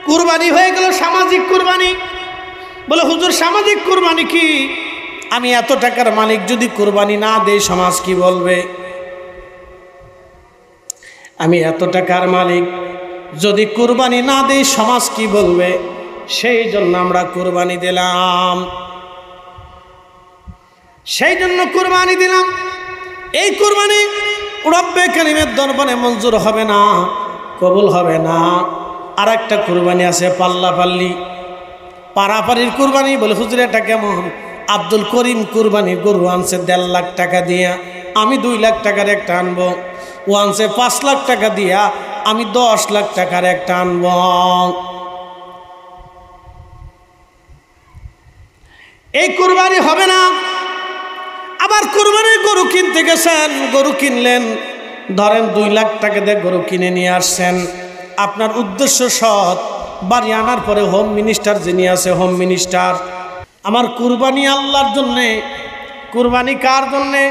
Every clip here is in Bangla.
কুরবানি হয়ে গেল সামাজিক কুরবানি। বলে হুজুর সামাজিক কুরবানি কি? আমি এত টাকার মালিক, যদি কুরবানি না দেই সমাজ কি বলবে? আমি এত টাকার মালিক, যদি কুরবানি না দেই সমাজ কি বলবে? সেই জন্য আমরা কুরবানি দিলাম, সেই জন্য কুরবানি দিলাম। এই কুরবানি রব্বে কারীমের দরবারে মঞ্জুর হবে না, কবুল হবে না। আর একটা কুরবানি আছে পাল্লাপাল্লি, পারাপারির কুরবানি। বলে হুজুর এটা কেমন? আব্দুল করিম কুরবানি গরু আনছে 1.5 লাখ টাকা দিয়া, আমি 2 লাখ টাকার একটা আনবো। ও আনছে 5 লাখ টাকা দিয়া, আমি 10 লাখ টাকার একটা আনবো। এই কুরবানি হবে না। আবার কুরবানির গরু কিনতে গেছেন, গরু কিনলেন, ধরেন 2 লাখ টাকা দিয়ে গরু কিনে নিয়ে আসছেন। আপনার উদ্দেশ্য সৎ, বাড়ি আনার পরে হোম মিনিস্টার যিনি আছে, হোম মিনিস্টার, আমার কুরবানি আল্লাহর জন্যে। কুরবানি কার জন্যে?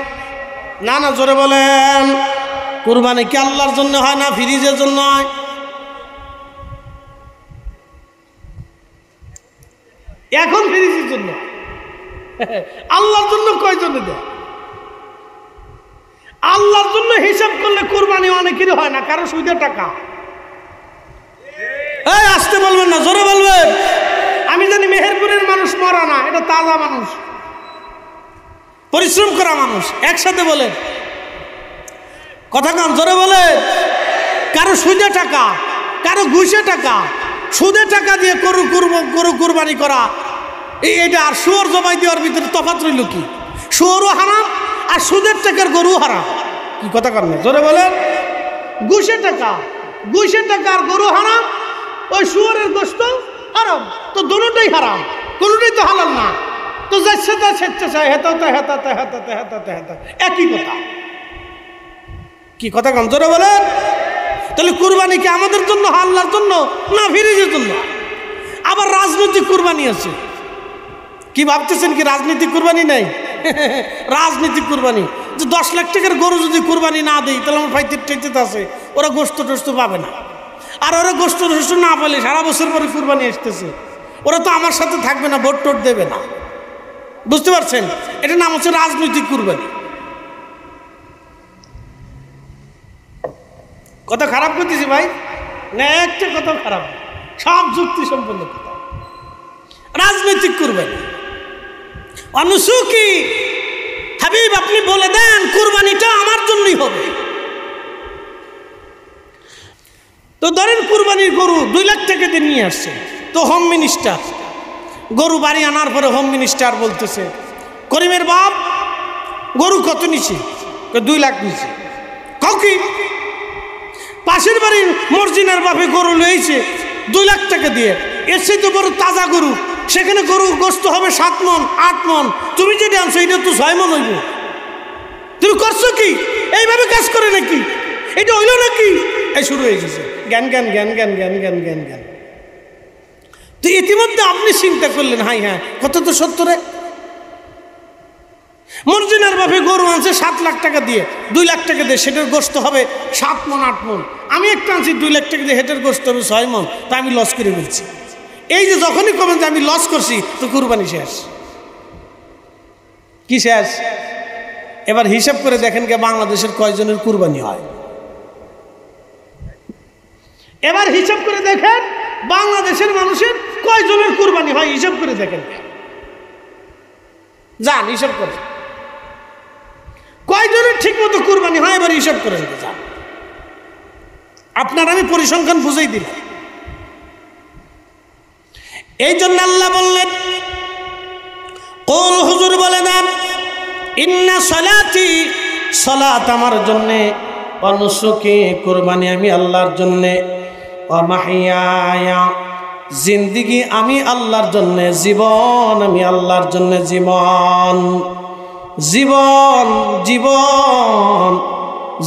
না না জোরে বলেন। কুরবানি কি আল্লাহর জন্য হয় না ফ্রিজের জন্য হয়? এখন ফ্রিজের জন্য। আল্লাহর জন্য কয়জনে দেয়? আল্লাহর জন্য হিসাব করলে কুরবানি অনেকেরই হয় না, কারো সুদের টাকা। এই আসতে বলবেন না, জোরে বলবেন। আমি জানি মেহেরপুরের মানুষ মরা না, এটা তাজা মানুষ, পরিশ্রম করা মানুষ। একসাথে বলেন, কথা কান জোরে বলেন। কারো সুদে টাকা, কারো ঘুষে টাকা। সুদে টাকা দিয়ে গরু কুরবানি করা, এটা আর শুয়োর জবাই দেওয়ার ভিতরে তফাৎ রইল কি? শুয়োরও হারাম আর সুদের টাকার গরু হারাম। কি কথা কান না জোরে বলেন। ঘুষে টাকা আর গরু হারাম, ওই শুয়োরের গোশত হারাম। তো দুটোটাই হারাম, কোনোটাই তো হালাল না। তো যাচ্ছে তা সেচ্ছে চাই, হেতাতে একই কথা। কি কথা কান জোরে বলেন। তাহলে কুরবানি কি আমাদের জন্য, আল্লাহর জন্য না ফিরিজের জন্য? আবার রাজনৈতিক কুরবানি আছে। কি ভাবতেছেন কি রাজনৈতিক কুরবানি নাই? রাজনৈতিক কুরবানি যে 10 লাখ টাকার গরু যদি কুরবানি না দেই, তাহলে আমার ফাইতে আছে, ওরা গোশত টোস্ত পাবে না। আর ওরা গোশত টোস্ত না পেলে সারা বছর পরে কুরবানি আসতেছে, ওরা তো আমার সাথে থাকবে না, ভোট টোট দেবে না। বুঝতে পারছেন? এটা নাম হচ্ছে রাজনৈতিক কুরবানি। কথা খারাপ করতেছি ভাই না? একটা কথা খারাপ, সব যুক্তি সম্পন্ন কথা। রাজনৈতিক কুরবানি অনুসুকি হাবিব, আপনি বলে দেন কুরবানিটা আমার জন্যই হবে। তো ধরেন কুরবানির গরু 2 লাখ টাকা দিয়ে নিয়ে আসছে, তো হোম মিনিস্টার গরু বাড়ি আনার পরে হোম মিনিস্টার বলতেছে, করিমের বাপ গরু কত নিছে? 2 লাখ নিছে। কাউকে পাশের বাড়ির মর্জিনার বাপে গরু লইছে 2 লাখ টাকা দিয়ে, এর সাথে বড় তাজা গরু, সেখানে গরু গোশত হবে 7 মণ 8 মণ, তুমি যেটা আনছো এটা তো 6 মণ হইব। তুমি করছো কি? এইভাবে কাজ করে নাকি? এটা হইল নাকি? এই শুরু হয়ে গেছে জ্ঞান জ্ঞান জ্ঞান জ্ঞান জ্ঞান জ্ঞান জ্ঞান জ্ঞান। তো ইতিমধ্যে আপনি চিন্তা করলেন, হাই হ্যাঁ কত তো সত্তরে। মর্জিনার বাপে গরু আনছে 7 লাখ টাকা দিয়ে, 2 লাখ টাকা দিয়ে, সেটার গোশত হবে 7 মণ 8 মণ। আমি একটা আনছি 2 লাখ টাকা দিয়ে, হেঁটের গোশত হবে 6 মণ, তা আমি লস করে ফেলছি। এই যে যখনই কবেন যে আমি লস করছি, তো কুরবানি শেষ। কি শেষ? এবার হিসাব করে দেখেন কে বাংলাদেশের কয়জনের কুরবানি হয়। এবার হিসাব করে দেখেন বাংলাদেশের মানুষের কয়জনের কুরবানি হয়, হিসাব করে দেখেন। যান হিসাব করে কয়জনের ঠিক মতো কুরবানি হয়, এবার হিসাব করে যান। আপনার আমি পরিসংখ্যান বুঝাই দিলাম। এই জন্য আল্লাহ বললেন, কুল হুজুর বলে দেন, ইন্না সালাতি, সালাত আমার জন্যে, ওয়া নুসুকি, কুরবানি আমি আল্লাহর জন্যে, ওয়া মাহইয়ায়া, জিন্দেগি আমি আল্লাহর জন্যে, জীবন আমি আল্লাহর জন্যে, জীবন জীবন জীবন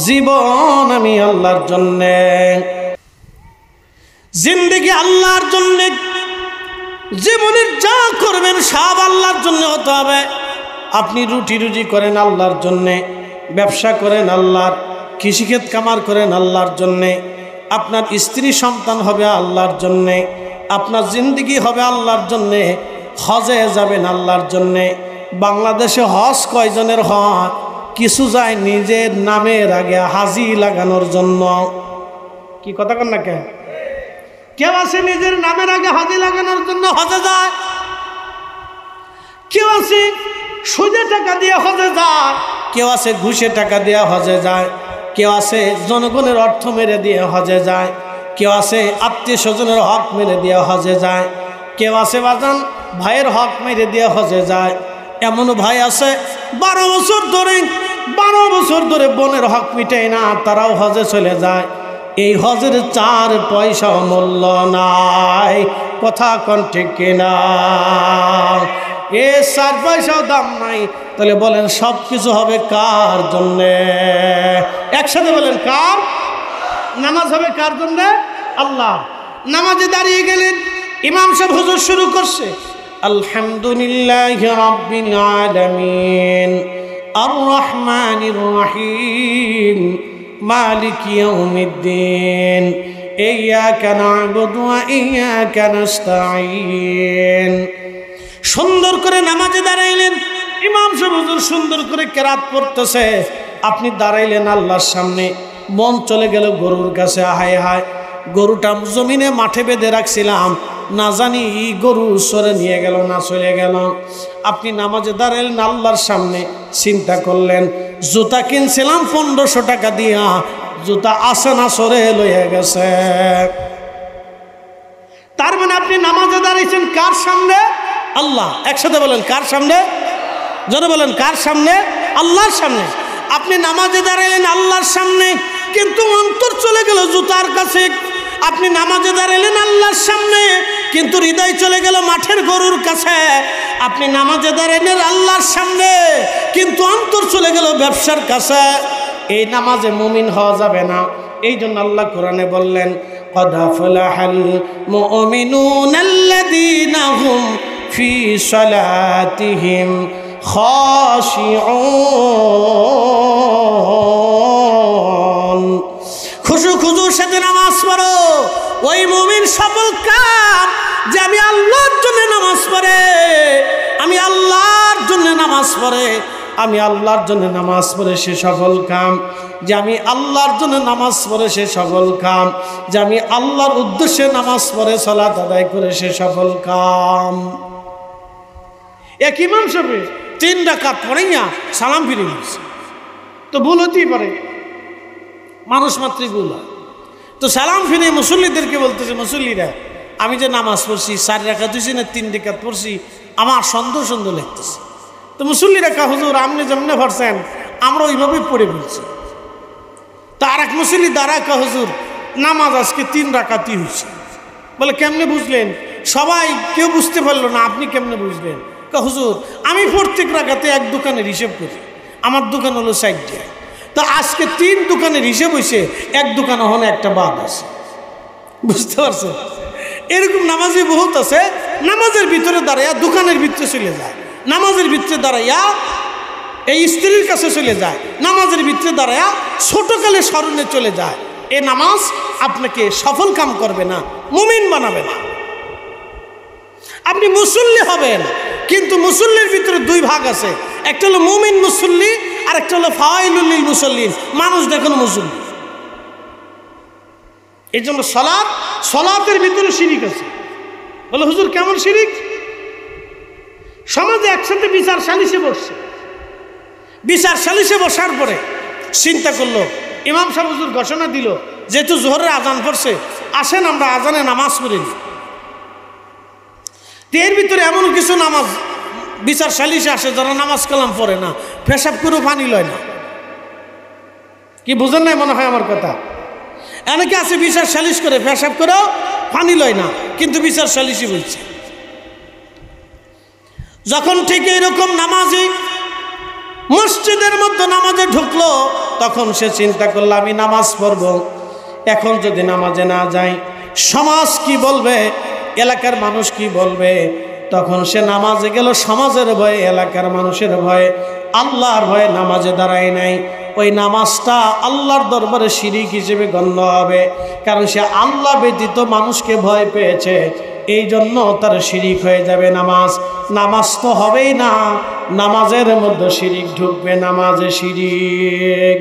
জীবন আমি আল্লাহর জন্যে। জিন্দেগি আল্লাহর জন্যে, জীবনের যা করবেন সব আল্লাহর জন্য হতে হবে। আপনি রুটি রুজি করেন আল্লাহর জন্যে, ব্যবসা করেন আল্লাহর, কৃষিক্ষেত কামার করেন আল্লাহর জন্যে, আপনার স্ত্রী সন্তান হবে আল্লাহর জন্যে, আপনার জিন্দেগি হবে আল্লাহর জন্যে, হজে যাবেন আল্লাহর জন্যে। বাংলাদেশে হজ কয়জনের হয়? কিছু যায় নিজের নামের আগে হাজি লাগানোর জন্য। কি কথা কন না কেন? কেউ আছে নিজের নামের আগে হাজি লাগানোর জন্য হজে যায়, কেউ আছে সুদে টাকা দিয়ে হজে যায়, কেউ আছে ঘুষে টাকা দিয়ে হজে যায়, কেউ আছে জনগণের অর্থ মেরে দিয়ে হজে যায়, কেউ আছে আত্মীয় স্বজনের হক মেরে দিয়ে হজে যায়, কেউ আছে বাজান ভাইয়ের হক মেরে দিয়ে হজে যায়। এমন ভাই আছে 12 বছর ধরে বোনের হক মিটায় না, তারাও হজে চলে যায়। এই হজের 4 পয়সা মূল্য নাই। কথা কোন ঠিক কিনা? এ 4 পয়সাও দাম নাই। তাহলে বলেন সব কিছু হবে কার জন্যে? একসাথে বলেন কার? নামাজ হবে কার জন্যে? আল্লাহ। নামাজে দাঁড়িয়ে গেলেন, ইমাম সাহেব হুজুর শুরু করছে আলহামদুলিল্লাহি রাব্বিল আলামিন আর রহমানির রহিম মালিক ইয়াউমিদ্দিন ইয়্যাকা না'বুদু ওয়া ইয়্যাকা নাস্তাঈন। সুন্দর করে নামাজে দাঁড়াইলেন, ইমাম সাহেব হুজুর সুন্দর করে কেরাত পড়তেছে, আপনি দাঁড়াইলেন আল্লাহর সামনে, মন চলে গেল গরুর কাছে। হায় হায়, গরুটা জমিনে মাঠে বেঁধে রাখছিলাম, না জানি গরু সরে নিয়ে গেল না চলে গেল। আপনি নামাজে দাঁড়াইলেন আল্লাহর সামনে, চিন্তা করলেন জুতা কিনছিলাম 1500 টাকা দিয়া, জুতা আসে না সরে লইয়া গেছে। তার মানে আপনি নামাজে দাঁড়িয়েছেন কার সামনে? আল্লাহ। একসাথে বলেন কার সামনে? জোরে বলেন কার সামনে? আল্লাহর সামনে। আপনি নামাজে দাঁড়াইলেন আল্লাহর সামনে, কিন্তু অন্তর চলে গেল জুতার কাছে। আপনি নামাজে দাঁড়াইলেন আল্লাহর সামনে, কিন্তু হৃদয় চলে গেল মাঠের গরুর কাছে। আপনি নামাজে দাঁড়াইলেন আল্লাহর সামনে, কিন্তু অন্তর চলে গেল ব্যবসার কাছে। এই নামাজে মুমিন হওয়া যাবে না। এই জন্য আল্লাহ কোরআনে বললেন قد أفلح المؤمنون الذين هم في صلاتهم خاشعون। খুশুর সাথে নামাজ পড়ো, ওই মুমিন সফল কাম যে আমি আল্লাহর জন্য নামাজ পড়ে, আমি আল্লাহর জন্য নামাজ পড়ে, আমি আল্লাহর জন্য নামাজ পড়ে সে সফল কাম। যে আমি আল্লাহর জন্য নামাজ পড়ে সে সফল কাম, যে আমি আল্লাহর উদ্দেশ্যে নামাজ পড়ে সালাত আদায় করে সে সফল কাম। এক ইমাম সাহেব 3 রাকাত পড়াইয়া সালাম ফিরে গেছে, তো ভুল হতেই পারে, মানুষ মাত্রই ভুল হয়। তো সালাম ফিরে মুসল্লিদেরকে বলতেছে, মুসল্লিরা আমি যে নামাজ পড়ছি 4 রাকাত হয়েছি না 3 রাকাত পড়ছি, আমার সন্দেহ সন্দেহ লাগতেছে। তো মুসল্লিরা কা হুজুর আপনি যেমনে পড়ছেন আমরা ওইভাবেই পড়ে বলছি। তো আর এক মুসল্লি দ্বারা কা হুজুর নামাজ আজকে 3 রাকাতই হয়েছে। বলে কেমনে বুঝলেন? সবাই কেউ বুঝতে পারলো না, আপনি কেমনে বুঝলেন? কা হুজুর আমি প্রত্যেক রাকাতে এক দোকানের হিসেব করি, আমার দোকান হলো 60টা, তো আজকে 3 দোকানের হিসেব হয়েছে, এক দোকান ওখানে একটা বাদ আছে। বুঝতে পারছেন? এরকম নামাজি বহুত আছে, নামাজের ভিতরে দাঁড়াইয়া দোকানের ভিতরে চলে যায়, নামাজের ভিতরে দাঁড়াইয়া এই স্ত্রীর কাছে চলে যায়, নামাজের ভিতরে দাঁড়াইয়া ছোটকালে স্মরণে চলে যায়। এ নামাজ আপনাকে সফল কাম করবে না, মুমিন বানাবে না। আপনি মুসল্লি হবেন, কিন্তু মুসল্লির ভিতরে 2 ভাগ আছে, একটা হলো মুমিন মুসল্লি আর একটা হলো ফাওয়াইলুল লিল মুসল্লিন, মানুষ দেখুন মুসল্লি। এই জন্য সলাতের ভিতরে শিরিক আছে। বলে হুজুর কেমন শিরিক? সমাজে একসাথে বিচার সালিশে বসছে, বিচার সালিশে বসার পরে চিন্তা করলো, ইমাম সাহেব হুজুর ঘোষণা দিল যেহেতু জোহরের আজান পড়ছে, আসেন আমরা আজানে নামাজ পড়ে নিই। এর ভিতরে এমন কিছু নামাজ বিচার সালিশে আসে যারা নামাজ কালাম পড়ে না, পেশাব করেও পানি লয় না। কি বুঝেন নাই মনে হয় আমার কথা? অনেকে আছে বিচার সালিশ করে, পেশাব করেও পানি লয় না, কিন্তু বিচার সালিশই বলছে। যখন ঠিক এরকম নামাজি মসজিদের মধ্যে নামাজে ঢুকলো, তখন সে চিন্তা করলো আমি নামাজ পড়ব, এখন যদি নামাজে না যাই সমাজ কি বলবে, এলাকার মানুষ কি বলবে। তখন সে নামাজে গেল সমাজের ভয়ে, এলাকার মানুষের ভয়ে, আল্লাহর ভয়ে নামাজে দাঁড়ায় নাই। ওই নামাজটা আল্লাহর দরবারে শিরিক হিসেবে গণ্য হবে, কারণ সে আল্লাহ ব্যতীত মানুষকে ভয় পেয়েছে, এই জন্য তার শিরিক হয়ে যাবে নামাজ। নামাজ তো হবেই না, নামাজের মধ্যে শিরিক ঢুকবে, নামাজে শিরিক,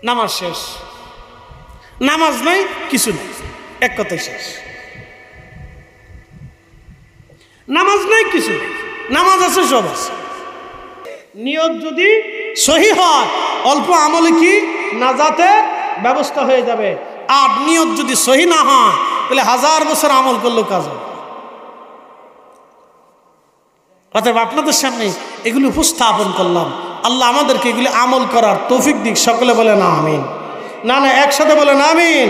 নামাজ শেষ। নামাজ নাই, কিছু নেই, এক কথাই শেষ। নামাজ নাই, কিছু নেই, নামাজ আছে, সব আছে। নিয়ত যদি সহি হয়, অল্প আমলে কি নাজাতে ব্যবস্থা হয়ে যাবে। আর নিয়ত যদি সহি না হয়, তাহলে 1000 বছর আমল করলেও কাজ হবে। অতএব আপনাদের সামনে এগুলি উপস্থাপন করলাম। আল্লাহ আমাদেরকে এগুলি আমল করার তৌফিক দিক। সকলে বলে না আমিন। না না, একসাথে বলে না আমিন।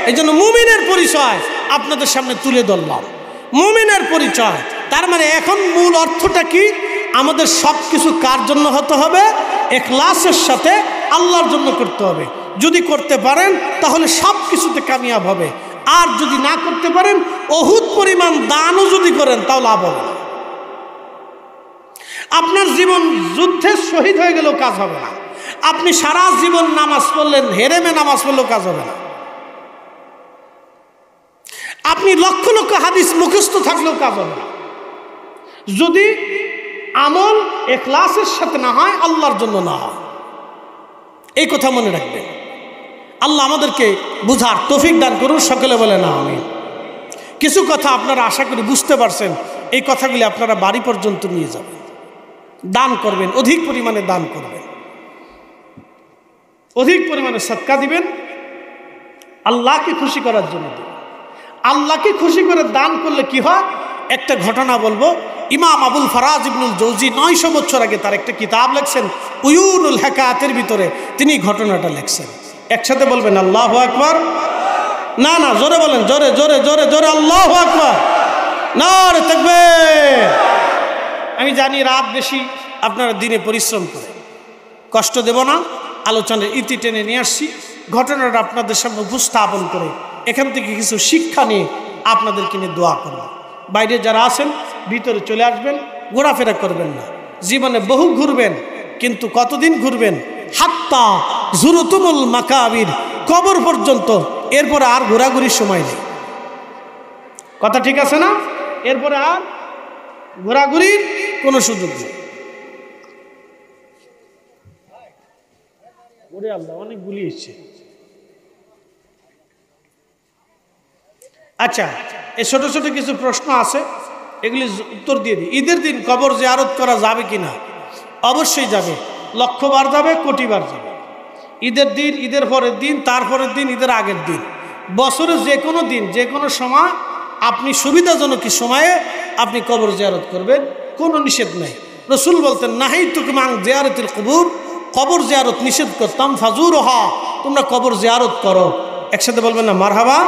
এই জন্য মুমিনের পরিচয় আপনাদের সামনে তুলে ধরলাম। মুমিনের পরিচয়, তার মানে এখন মূল অর্থটা কি? আমাদের সব কিছু কার জন্য হতে হবে? ইখলাসের সাথে আল্লাহর জন্য করতে হবে। যদি করতে পারেন তাহলে সব কিছুতে কামিয়াব হবে। আর যদি না করতে পারেন, অহুত পরিমাণ দানও যদি করেন তাও লাভ হবে না। আপনার জীবন যুদ্ধে শহীদ হয়ে গেলেও কাজ হবে না। আপনি সারা জীবন নামাজ পড়লেন, হেরেমে নামাজ পড়লেও কাজ হবে না। আপনি লক্ষ লক্ষ হাদিস মুখস্থ থাকলেও কাজ হবে না, যদি আমল ইখলাসের সাথে না হয়, আল্লাহর জন্য না হয়। এই কথা মনে রাখবেন। আল্লাহ আমাদেরকে বুঝার তৌফিক দান করুন। সকলে বলে না আমিন। কিছু কথা আপনারা আশা করি বুঝতে পারছেন। এই কথাগুলি আপনারা বাড়ি পর্যন্ত নিয়ে যাবেন, দান করবেন, অধিক পরিমাণে দান করবেন, অধিক পরিমাণে সদকা দিবেন, আল্লাহকে খুশি করার জন্য দিবেন। আল্লাহকে খুশি করে দান করলে কি হয়? একটা ঘটনা বলবো। ইমাম আবুল ফারাজ ইবনুল জৌজি 900 বছর আগে তার একটা কিতাব লেখছেন উয়ুনুল হিকায়াতের ভিতরে তিনি ঘটনাটা লেখছেন। একসাথে বলবেন আল্লাহু আকবার। না না, জোরে বলেন, জোরে জোরে জোরে জোরে আল্লাহু আকবার, নারে তাকবীর। আমি জানি রাত বেশি, আপনারা দিনে পরিশ্রম করেন, কষ্ট দেব না। আলোচনার ইতি টেনে নিয়ে আসছি, ঘটনাটা আপনাদের সামনে উপস্থাপন করে এখান থেকে কিছু শিক্ষা নিয়ে আপনাদেরকে নিয়ে দোয়া করব। বাইরে যারা আছেন ভিতরে চলে আসবেন, ঘোরাফেরা করবেন না। জীবনে বহু ঘুরবেন, কিন্তু কতদিন ঘুরবেন? হাত্তা জুরতুমুল মাকাবির, কবর পর্যন্ত। এরপরে আর ঘোরাঘুরির সময় নেই। কথা ঠিক আছে না? এরপরে আর ঘোরাঘুরির কোনো সুযোগ নেই। ওরে আল্লাহ, অনেকগুলি ইচ্ছে। আচ্ছা, এই ছোট ছোট কিছু প্রশ্ন আছে, এগুলি উত্তর দিয়ে দিই। ঈদের দিন কবর জিয়ারত করা যাবে কিনা? অবশ্যই যাবে, লক্ষবার যাবে, কোটিবার যাবে। ঈদের দিন, ঈদের পরের দিন, তারপরের দিন, ঈদের আগের দিন, বছরে যে কোনো দিন, যে কোনো সময় আপনি সুবিধাজনক সময়ে আপনি কবর জিয়ারত করবেন, কোনো নিষেধ নেই। রসুল বলতেন নাহাইতুকুম আন জিয়ারাতিল কুবুর, কবর জিয়ারত নিষেধ করতাম, ফাজুরুহা, তোমরা কবর জিয়ারত করো। একসাথে বলবেন না মারহাবা।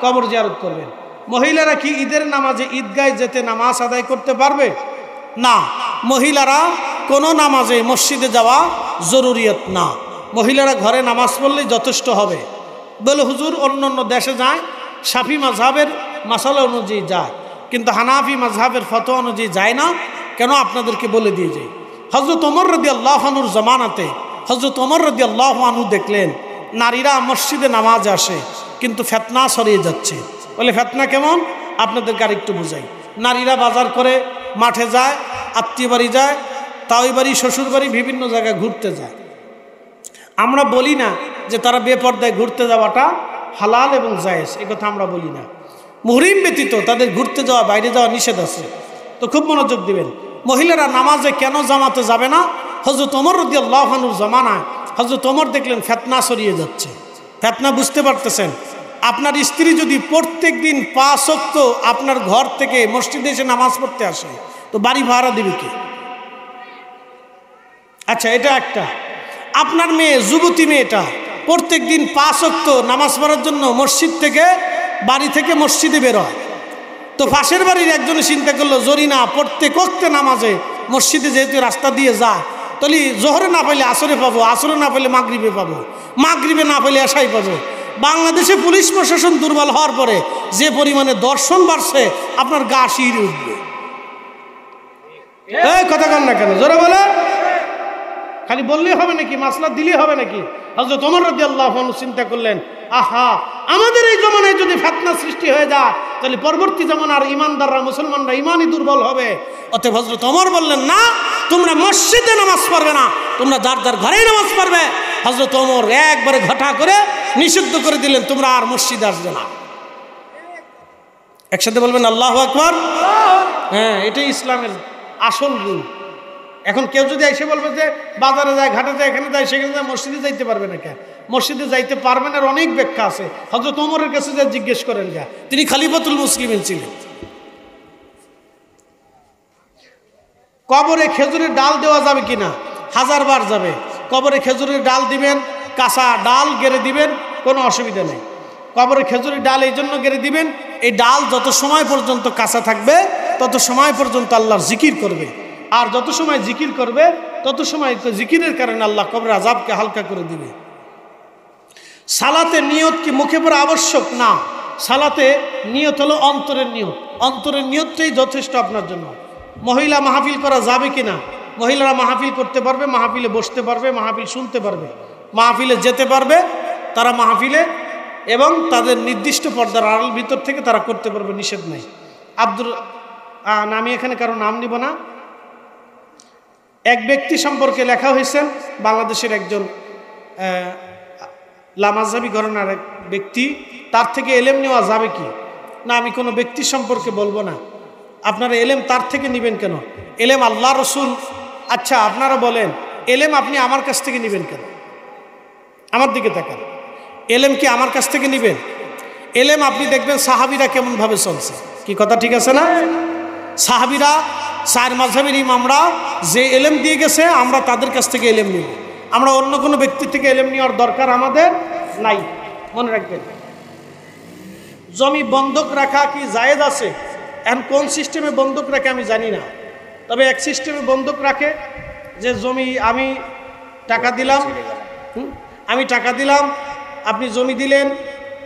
কবর জিয়ারত করবেন। মহিলারা কি ঈদের নামাজে ঈদগায় যেতে নামাজ আদায় করতে পারবে? না, মহিলারা কোনো নামাজে মসজিদে যাওয়া জরুরিয়ত না। মহিলারা ঘরে নামাজ পড়লেই যথেষ্ট হবে। বলে হুজুর অন্য অন্য দেশে যায়, শাফি মাযহাবের মাসালা অনুযায়ী যায়, কিন্তু হানাফি মাযহাবের ফতোয়া অনুযায়ী যায় না। কেন? আপনাদেরকে বলে দিয়ে যাই। হযরত ওমর রাদিয়াল্লাহু আনহুর জামানাতে হযরত ওমর রাদিয়াল্লাহু আনহু দেখলেন নারীরা মসজিদে নামাজ আসে, কিন্তু ফিতনা ছড়িয়ে যাচ্ছে। বলে ফিতনা কেমন? আপনাদেরকে আরেকটু বুঝাই। নারীরা বাজার করে, মাঠে যায়, আত্মীয় বাড়ি যায়, তাই বাড়ি, শ্বশুর বাড়ি, বিভিন্ন জায়গায় ঘুরতে যায়। আমরা বলি না যে তারা বেপর্দায় ঘুরতে যাওয়াটা হালাল এবং জায়েজ, এই কথা আমরা বলি না। মুহরিম ব্যতীত তাদের ঘুরতে যাওয়া, বাইরে যাওয়া নিষেধ আছে। তো খুব মনোযোগ দিবেন। মহিলারা নামাজে কেন জামাতে যাবে না? হযরত ওমর রাদিয়াল্লাহু আনহুর জামানায় হযরত ওমর দেখলেন ফিতনা ছড়িয়ে যাচ্ছে। ফিতনা বুঝতে পারতেছেন? আপনার স্ত্রী যদি প্রত্যেক দিন 5 ওয়াক্ত আপনার ঘর থেকে মসজিদে এসে নামাজ পড়তে আসে, তো বাড়ি ভাড়া দেবে কি? আচ্ছা, এটা একটা। আপনার মেয়ে, যুবতী মেয়েটা প্রত্যেক দিন 5 ওয়াক্ত নামাজ পড়ার জন্য মসজিদ থেকে, বাড়ি থেকে মসজিদে বেরোয়, তো পাশের বাড়ির একজনে চিন্তা করলো জরিনা প্রত্যেক ওয়াক্তে নামাজে মসজিদে যেহেতু রাস্তা দিয়ে যায়, তাহলে জোহরে না পাইলে আসরে পাবো, আসরে না পাইলে মাগরিবে পাবো, মাগরিবে না পাইলে এশাই পাবো। বাংলাদেশে পুলিশ প্রশাসন দুর্বল হওয়ার পরে যে পরিমাণে দর্শন বাড়ছে, আপনার গা শিহরে উঠবে। এই কথা কন না কেন? জোরে বলে। খালি বললেই হবে নাকি, মাসলা দিলেই হবে নাকি? হযরত ওমর রাদিয়াল্লাহু আনহু চিন্তা করলেন, আহা, আমাদের এই জমানায় যদি ফিতনা সৃষ্টি হয়ে যায় তাহলে পরবর্তী জামানার ঈমানদাররা, মুসলমানরা ঈমানই দুর্বল হবে। অতএব হযরত ওমর বললেন, না, তোমরা মসজিদে নামাজ পড়বে না, তোমরা যার যার ঘরেই নামাজ পড়বে। হযরত ওমর একবারে ঘটা করে নিষিদ্ধ করে দিলেন, তোমরা আর মসজিদে আসবে না। একসাথে বলবেন আল্লাহু আকবার। হ্যাঁ, এটাই ইসলামের আসল রূল। এখন কেউ যদি এসে বলবে যে বাজারে যায়, ঘাটে যায়, এখানে যায়, সেখানে যায়, মসজিদে যাইতে পারবে না কেন? মসজিদে যাইতে পারবেন, আর অনেক ব্যাখ্যা আছে। হযরত ওমরের কাছে যা জিজ্ঞেস করেন গা, তিনি খলিফাতুল মুসলিমিন ছিলেন। কবরে খেজুরের ডাল দেওয়া যাবে কিনা? 1000 বার যাবে। কবরে খেজুরের ডাল দিবেন, কাঁচা ডাল গেড়ে দিবেন, কোনো অসুবিধা নেই। কবরে খেজুরের ডাল এই জন্য গেড়ে দিবেন, এই ডাল যত সময় পর্যন্ত কাঁচা থাকবে তত সময় পর্যন্ত আল্লাহর জিকির করবে, আর যত সময় জিকির করবে তত সময় জিকিরের কারণে আল্লাহ কবরের আযাবকে হালকা করে দিবে। সালাতে নিয়ত কি মুখে পড়া আবশ্যক? না, সালাতে নিয়ত হলো অন্তরের নিয়ত। অন্তরের নিয়তটাই যথেষ্ট আপনার জন্য। মহিলা মাহফিল করা যাবে কিনা? মহিলারা মাহফিল করতে পারবে, মাহফিলে বসতে পারবে, মাহফিল শুনতে পারবে, মাহফিলে যেতে পারবে তারা মাহফিলে, এবং তাদের নির্দিষ্ট পর্দার আড়াল ভিতর থেকে তারা করতে পারবে, নিষেধ নাই। আমি এখানে কারো নাম নিব না। এক ব্যক্তি সম্পর্কে লেখা হয়েছেন, বাংলাদেশের একজন লামাজাবি ঘরানার এক ব্যক্তি, তার থেকে এলেম নেওয়া যাবে কি না? আমি কোনো ব্যক্তি সম্পর্কে বলবো না। আপনারা এলেম তার থেকে নেবেন কেন? এলেম আল্লাহ রসুল। আচ্ছা, আপনারা বলেন, এলেম আপনি আমার কাছ থেকে নেবেন কেন? আমার দিকে তাকান। এলেম কি আমার কাছ থেকে নেবেন? এলেম আপনি দেখবেন সাহাবিরা কেমনভাবে চলছে। কি কথা ঠিক আছে না? সাহাবিরা, 4 মাযহাবের ইমামরা যে এলেম দিয়ে গেছে, আমরা তাদের কাছ থেকে এলেম নিব। আমরা অন্য কোনো ব্যক্তি থেকে এলেম নেওয়ার দরকার আমাদের নাই। মনে রাখবেন, জমি বন্ধক রাখা কি জায়েজ আছে? এখন কোন সিস্টেমে বন্ধক রাখে আমি জানি না, তবে এক সিস্টেমে বন্ধক রাখে যে জমি আমি টাকা দিলাম, আপনি জমি দিলেন,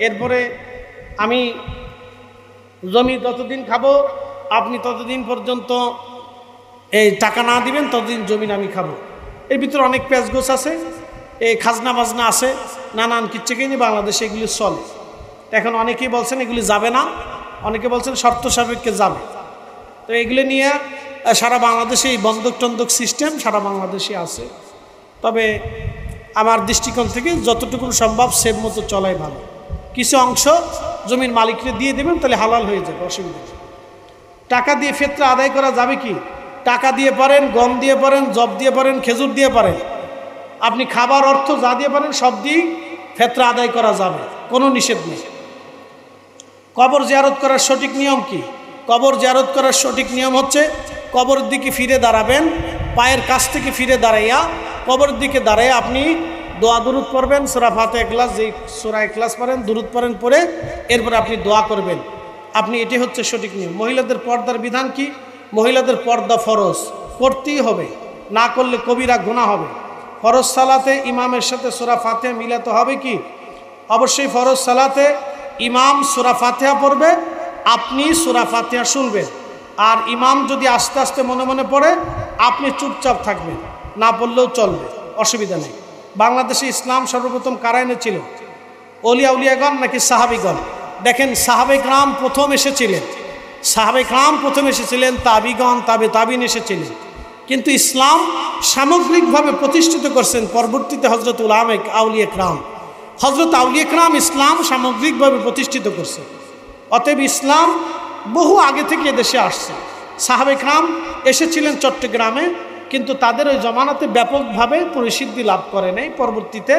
এরপরে আমি জমি ততদিন খাবো, আপনি ততদিন পর্যন্ত এই টাকা না দিবেন, ততদিন জমিন আমি খাবো। এর ভিতরে অনেক প্যাচগোছ আছে, এই খাজনা বাজনা আছে, নানান কিচ্ছু কিনে বাংলাদেশে এগুলি চলে। এখন অনেকেই বলছেন এগুলি যাবে না, অনেকে বলছেন শর্ত সাপেক্ষে যাবে। তো এগুলি নিয়ে সারা বাংলাদেশে এই বন্ধক টন্ধক সিস্টেম সারা বাংলাদেশে আছে। তবে আমার দৃষ্টিকোণ থেকে যতটুকু সম্ভব সেভ মতো চলাই ভালো। কিছু অংশ জমির মালিককে দিয়ে দেবেন, তাহলে হালাল হয়ে যাবে, অসুবিধা নেই। টাকা দিয়ে ফিতরা আদায় করা যাবে কি? টাকা দিয়ে পারেন, গম দিয়ে পারেন, জব দিয়ে পারেন, খেজুর দিয়ে পারেন, আপনি খাবার অর্থ যা দিয়ে পারেন সব দিয়ে ফিতরা আদায় করা যাবে, কোনো নিষেধ নেই। কবর জিয়ারত করার সঠিক নিয়ম কি? কবর জিয়ারত করার সঠিক নিয়ম হচ্ছে, কবরের দিকে ফিরে দাঁড়াবেন, পায়ের কাছ থেকে ফিরে দাঁড়াইয়া কবরের দিকে দাঁড়াইয়া আপনি দোয়া দুরুদ পড়বেন, সূরা ফাতিহা ইখলাস, যেই সূরা ইখলাস পড়েন, দুরুদ পড়েন, পড়ে এরপরে আপনি দোয়া করবেন। আপনি এটি হচ্ছে সঠিক নিয়ম। মহিলাদের পর্দার বিধান কি? মহিলাদের পর্দা ফরজ, করতেই হবে, না করলে কবিরা গুনাহ হবে। ফরজ সালাতে ইমামের সাথে সূরা ফাতিহা মিলাতে হবে কি? অবশ্যই ফরজ সালাতে ইমাম সূরা ফাতিহা পড়বে, আপনি সূরা ফাতিহা শুনবেন, আর ইমাম যদি আস্তে আস্তে মনে মনে পড়ে আপনি চুপচাপ থাকবেন, না পড়লেও চলবে, অসুবিধা নেই। বাংলাদেশে ইসলাম সর্বপ্রথম কারা এনেছিল? ওলিয়া উলিয়াগণ নাকি সাহাবিগণ? দেখেন, সাহাবে کرام প্রথম এসেছিলেন, তাবিগণ, তাবিন এসেছিলেন, কিন্তু ইসলাম সামগ্রিকভাবে প্রতিষ্ঠিত করছেন পরবর্তীতে হযরত আউলিয়া کرام। হযরত আউলিয়া کرام ইসলাম সামগ্রিকভাবে প্রতিষ্ঠিত করছে। অতএব ইসলাম বহু আগে থেকে দেশে আসছে। সাহাবে کرام এসেছিলেন চট্টগ্রামে, কিন্তু তাদের ওই জমানাতে ব্যাপকভাবে পরিসিদ্ধি লাভ করে নাই। পরবর্তীতে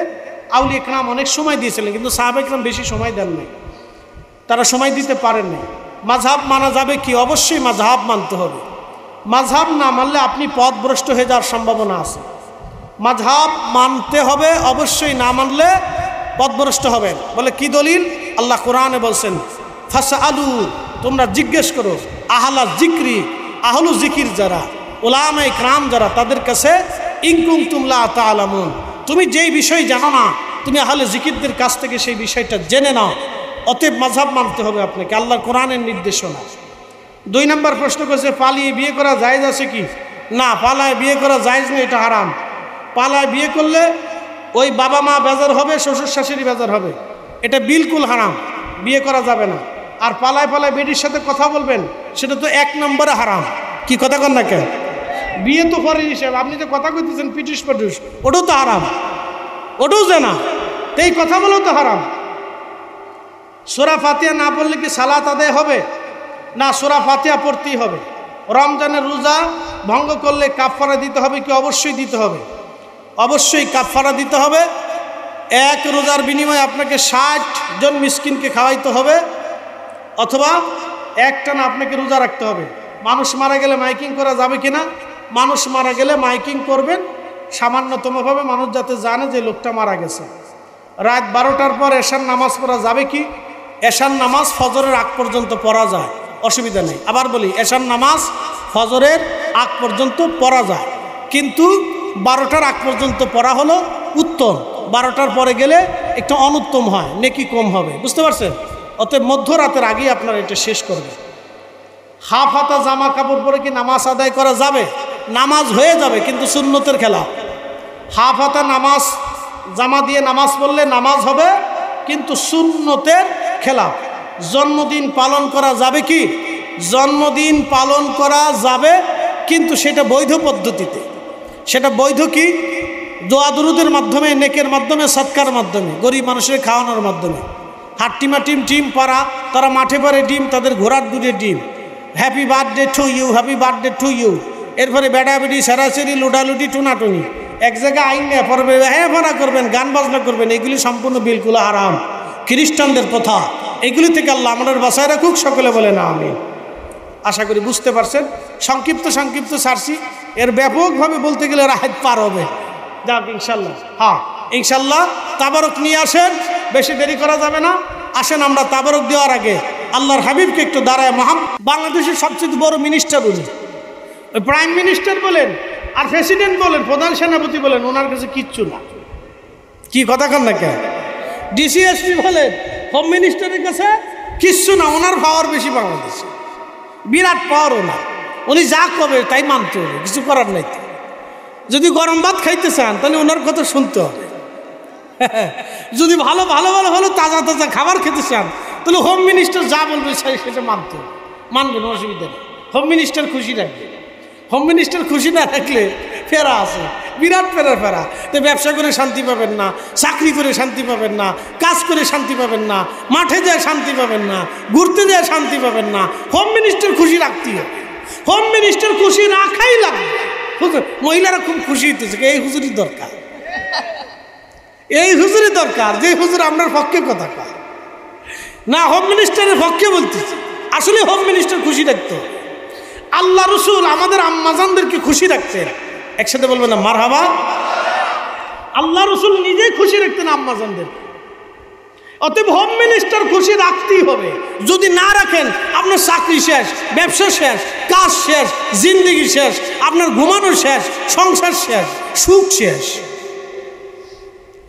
আউলিয়া کرام অনেক সময় দিয়েছিলেন, কিন্তু সাহাবে کرام বেশি সময় দেন নাই, তারা সময় দিতে পারেন নাই। মাযহাব মানা যাবে কি? অবশ্যই মাযহাব মানতে হবে। মাযহাব না মানলে আপনি পথভ্রষ্ট হয়ে যাওয়ার সম্ভাবনা আছে। মাযহাব মানতে হবে অবশ্যই, না মানলে পথভ্রষ্ট হবেন। বলে কি দলিল? আল্লাহ কোরআনে বলছেন, ফাসআলু, তোমরা জিজ্ঞেস করো, আহলা জিক্রি, আহলু জিকির যারা, উলামায়ে کرام যারা, তাদের কাছে, ইন কুনতুম লা তা'লামুন, তুমি যেই বিষয় জানো না, তুমি আহলে জিকিরদের কাছ থেকে সেই বিষয়টা জেনে নাও। অতএব মাযহাব মানতে হবে আপনাকে, আল্লাহর কোরআনের নির্দেশনা। 2 নম্বর প্রশ্ন করেছে, পালিয়ে বিয়ে করা জায়েজ আছে কি? না, পালায় বিয়ে করা জায়েজ নেই, এটা হারাম। পালায় বিয়ে করলে ওই বাবা মা বেজার হবে, শ্বশুর শাশুড়ি বেজার হবে, এটা বিলকুল হারাম, বিয়ে করা যাবে না। আর পালায় পালায় বেটির সাথে কথা বলবেন, সেটা তো 1 নম্বরে হারাম। কি কথা কন না কেন? বিয়ে তো পরের হিসেবে, আপনি যে কথা কইতেছেন পিটুস পাটুস, ওটাও তো হারাম, ওটাও জানা, তো এই কথা বলেও তো হারাম। সূরা ফাতিহা না পড়লে কি সালাত আদায় হবে? না, সূরা ফাতিহা পড়তেই হবে। রমজানের রোজা ভঙ্গ করলে কাফারা দিতে হবে কি? অবশ্যই দিতে হবে, অবশ্যই কাফারা দিতে হবে। এক রোজার বিনিময়ে আপনাকে 60 জন মিসকিনকে খাওয়াইতে হবে, অথবা একটানা আপনাকে রোজা রাখতে হবে। মানুষ মারা গেলে মাইকিং করা যাবে কিনা? মানুষ মারা গেলে মাইকিং করবেন সামান্যতমভাবে, মানুষ যাতে জানে যে লোকটা মারা গেছে। রাত 12টার পর এশার নামাজ পড়া যাবে কি? এশার নামাজ ফজরের আগ পর্যন্ত পড়া যায়, অসুবিধা নেই। আবার বলি, এশার নামাজ ফজরের আগ পর্যন্ত পড়া যায়, কিন্তু 12টার আগ পর্যন্ত পড়া হলো উত্তম। 12টার পরে গেলে একটু অনুত্তম হয়, নেকি কম হবে, বুঝতে পারছেন? অতএব মধ্যরাতের আগেই আপনারা এটা শেষ করবেন। হাফ হাতা জামা কাপড় পরে কি নামাজ আদায় করা যাবে? নামাজ হয়ে যাবে, কিন্তু সুন্নতের খেলা। হাফ হাতা নামাজ জামা দিয়ে নামাজ পড়লে নামাজ হবে, কিন্তু সুন্নতের খেলা। জন্মদিন পালন করা যাবে কি? জন্মদিন পালন করা যাবে, কিন্তু সেটা বৈধ পদ্ধতিতে। সেটা বৈধ কি? দোয়া দুরুদের মাধ্যমে, নেকের মাধ্যমে, সৎকার মাধ্যমে, গরিব মানুষের খাওয়ানোর মাধ্যমে। হাট্টিমা টিম পাড়া, তারা মাঠে পারে ডিম, তাদের ঘোড়ার দুধের ডিম, happy birthday to you, happy birthday to you. এরপরে বেড়াবেড়ি, সারাসারি, লুডালুডি, টুনাটুনি, এক জায়গায় আইন নিয়ে পড়বে, হ্যাঁ ভরা করবেন, গান বাজনা করবেন, এগুলি সম্পূর্ণ বিলকুল হারাম, খ্রিস্টানদের প্রথা। এগুলি থেকে আল্লাহ আমাদের বাঁচায় রাখুক, সকলে বলে না আমিন। আশা করি বুঝতে পারছেন। সংক্ষিপ্ত সারছি, এর ব্যাপকভাবে বলতে গেলে রাহেত পার হবে। যাক ইনশাল্লাহ, হ্যাঁ ইনশাল্লাহ তাবারক নিয়ে আসেন, বেশি দেরি করা যাবে না। আসেন আমরা তাবারক দেওয়ার আগে আল্লাহর হাবিবকে একটু দাঁড়ায়। বাংলাদেশের সবচেয়ে বড় মিনিস্টার উনি, ওই প্রাইম মিনিস্টার বলেন আর প্রেসিডেন্ট বলেন, প্রধান সেনাপতি বলেন, ওনার কাছে কিচ্ছু না। কি কথা কন না কেন? ডিসিএসপি বলেন, হোম মিনিস্টারের কাছে কিচ্ছু না, ওনার পাওয়ার বেশি বাংলাদেশে, বিরাট পাওয়ার ওনার। উনি যা করবে তাই মানতে হবে, কিছু করার নাই। যদি গরম ভাত খাইতে চান তাহলে ওনার কথা শুনতে হবে। যদি ভালো তাজা খাবার খেতে চান তাহলে হোম মিনিস্টার যা বলবে সেটা মানতে হবে, মানবেন, অসুবিধা নেই। হোম মিনিস্টার খুশি রাখবে। হোম মিনিস্টার খুশি না রাখলে ফেরা আছে, বিরাট ফেরা। তো ব্যবসা করে শান্তি পাবেন না, চাকরি করে শান্তি পাবেন না, কাজ করে শান্তি পাবেন না, মাঠে যায় শান্তি পাবেন না, ঘুরতে যায় শান্তি পাবেন না। হোম মিনিস্টার খুশি রাখতেই হবে, হোম মিনিস্টার খুশি রাখাই লাগবে। মহিলারা খুব খুশি হইতেছে, এই হুজুরই দরকার, এই হুজুরই দরকার, যে হুজুর আপনার পক্ষে কথা কয় না, হোম মিনিস্টারের পক্ষে বলতেছে। আসলে হোম মিনিস্টার খুশি রাখতো। আল্লাহ রসুল আমাদের আম্মাজানদেরকে খুশি রাখতেন, একসাথে বলবেন না মারহাবা। আল্লাহ রসুল নিজেই খুশি রাখতেন আম্মাজানদের। অতএব হোম মিনিস্টার খুশি রাখতেই হবে। যদি না রাখেন আপনার চাকরি শেষ, ব্যবসা শেষ, কাজ শেষ, জিন্দগি শেষ, আপনার ঘুমানো শেষ, সংসার শেষ, সুখ শেষ,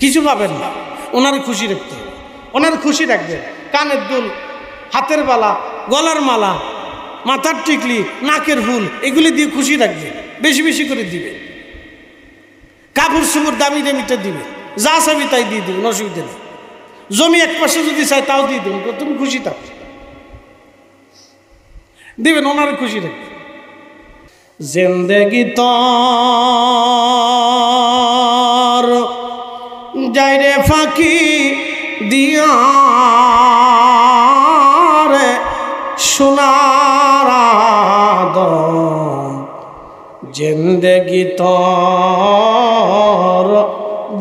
কিছু পাবেন না। ওনার খুশি রাখতে হবে, ওনার খুশি রাখবেন। কানের দুল, হাতের বালা, গলার মালা, মাথার টিকলি, নাকের ফুল, এগুলি দিয়ে খুশি রাখবেন, বেশি বেশি করে দিবেন। কাপড় চুপড় দামি দামিটা দিবেন, যা চাবি তাই দিয়ে দিবেন, অসুবিধা নেই। জমি এক পাশে যদি চাই তাও দিয়ে দেবেন, তুমি খুশি থাকো, দিবেন, ওনার খুশি রাখবেন। জিন্দেগি তোর যাইরে ফাঁকি দিয়া রে সোনার আদম, জিন্দেগি তোর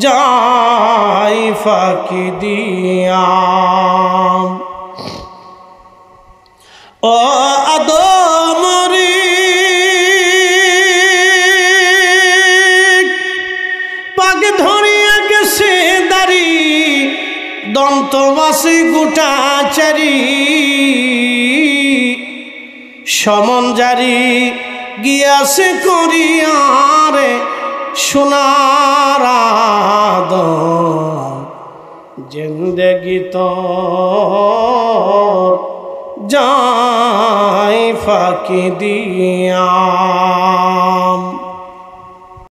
যাই ফাঁকি দিয়া। ও আদম রে পাগ ধরিয়া গেছে দাড়ি, দন্তবাসী গোটা চারি, সমন জারি গিয়াছে করিয়ারে সোনার আদম, জিন্দেগি তোর যাই ফাঁকি দিয়া।